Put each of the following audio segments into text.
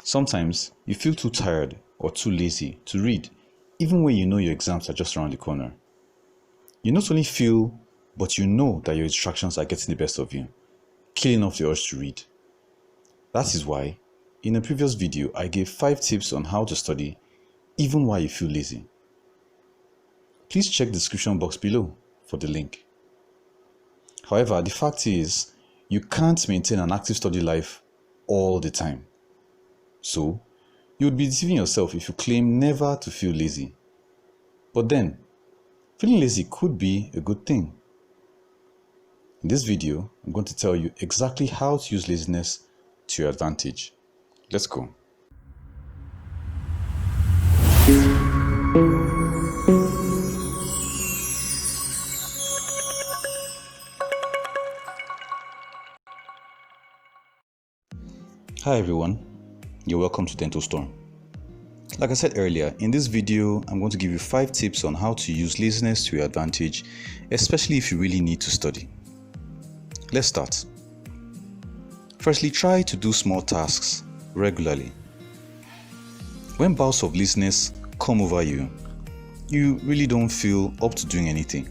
Sometimes you feel too tired or too lazy to read, even when you know your exams are just around the corner. You not only feel, but you know that your distractions are getting the best of you, killing off the urge to read. That is why, in a previous video, I gave 5 tips on how to study even while you feel lazy. Please check the description box below for the link. However, the fact is, you can't maintain an active study life all the time. So, you would be deceiving yourself if you claim never to feel lazy. But then, feeling lazy could be a good thing. In this video, I'm going to tell you exactly how to use laziness to your advantage. Let's go. Hi everyone, you're welcome to Dental Storm. Like I said earlier, in this video, I'm going to give you 5 tips on how to use laziness to your advantage, especially if you really need to study. Let's start. Firstly, try to do small tasks regularly. When bouts of laziness come over you, you really don't feel up to doing anything.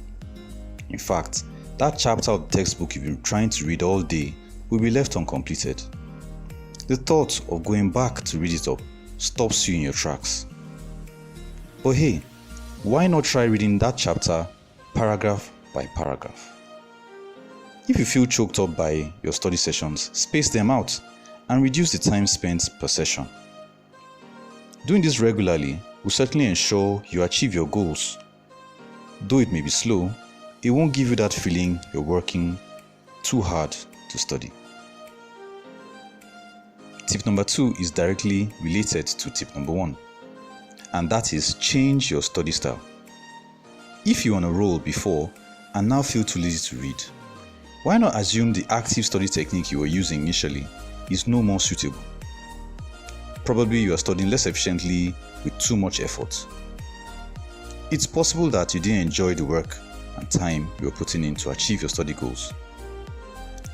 In fact, that chapter of the textbook you've been trying to read all day will be left uncompleted. The thought of going back to read it up stops you in your tracks. But hey, why not try reading that chapter paragraph by paragraph? If you feel choked up by your study sessions, space them out and reduce the time spent per session. Doing this regularly will certainly ensure you achieve your goals. Though it may be slow, it won't give you that feeling you're working too hard to study. Tip number 2 is directly related to tip number 1, and that is change your study style. If you're on a roll before and now feel too lazy to read, why not assume the active study technique you were using initially is no more suitable? Probably you are studying less efficiently with too much effort. It's possible that you didn't enjoy the work and time you were putting in to achieve your study goals.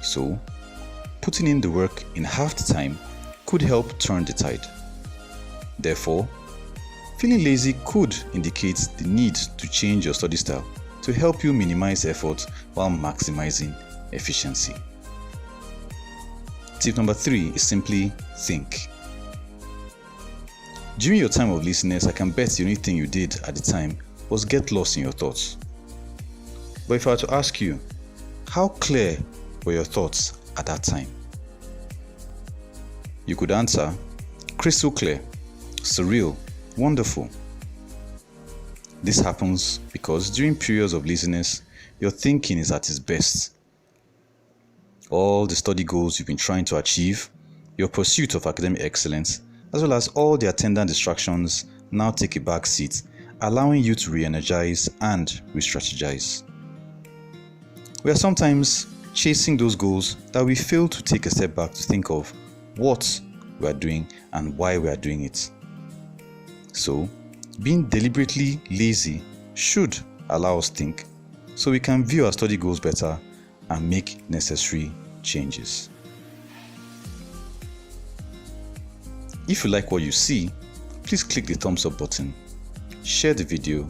So, putting in the work in half the time could help turn the tide. Therefore, feeling lazy could indicate the need to change your study style to help you minimize effort while maximizing efficiency. Tip number 3 is simply think. During your time of laziness, I can bet the only thing you did at the time was get lost in your thoughts. But if I were to ask you, how clear were your thoughts at that time? You could answer, crystal clear, surreal, wonderful. This happens because during periods of laziness, your thinking is at its best. All the study goals you've been trying to achieve, your pursuit of academic excellence, as well as all the attendant distractions now take a back seat, allowing you to re-energize and re-strategize. We are sometimes chasing those goals that we fail to take a step back to think of what we are doing and why we are doing it. So, being deliberately lazy should allow us to think so we can view our study goals better and make necessary changes. If you like what you see, please click the thumbs up button, share the video,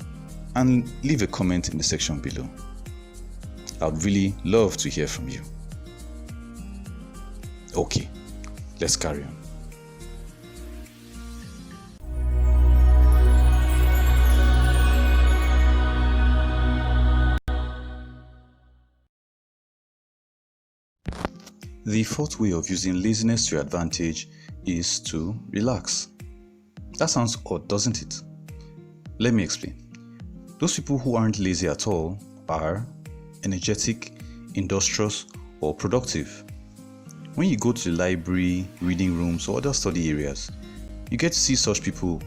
and leave a comment in the section below. I would really love to hear from you. Okay, let's carry on. The 4th way of using laziness to your advantage is to relax. That sounds odd, doesn't it? Let me explain. Those people who aren't lazy at all are energetic, industrious, or productive. When you go to the library, reading rooms, or other study areas, you get to see such people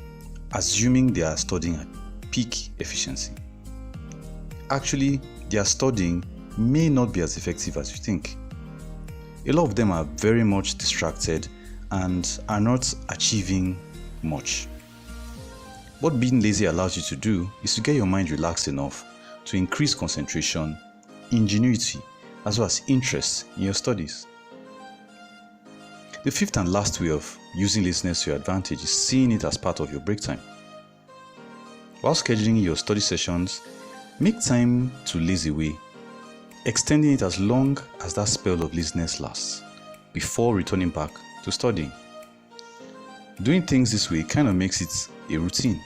assuming they are studying at peak efficiency. Actually, their studying may not be as effective as you think. A lot of them are very much distracted and are not achieving much. What being lazy allows you to do is to get your mind relaxed enough to increase concentration, ingenuity, as well as interest in your studies. The fifth and last way of using laziness to your advantage is seeing it as part of your break time. While scheduling your study sessions, make time to laze away, extending it as long as that spell of laziness lasts, before returning back to studying. Doing things this way kind of makes it a routine,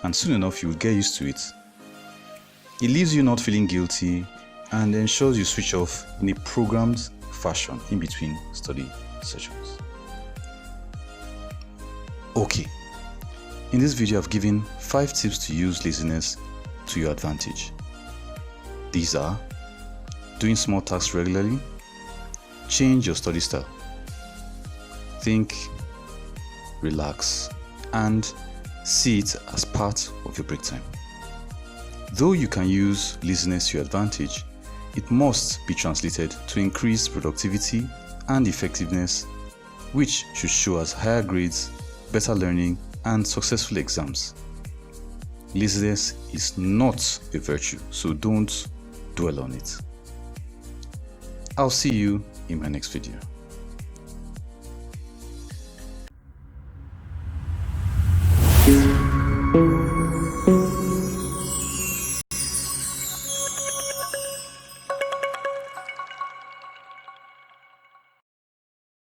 and soon enough you will get used to it. It leaves you not feeling guilty and ensures you switch off in a programmed fashion in between study sessions. Okay, in this video I've given 5 tips to use laziness to your advantage. These are: doing small tasks regularly, change your study style, think, relax, and see it as part of your break time. Though you can use laziness to your advantage, it must be translated to increase productivity and effectiveness, which should show as higher grades, better learning, and successful exams. Laziness is not a virtue, so don't dwell on it. I'll see you in my next video.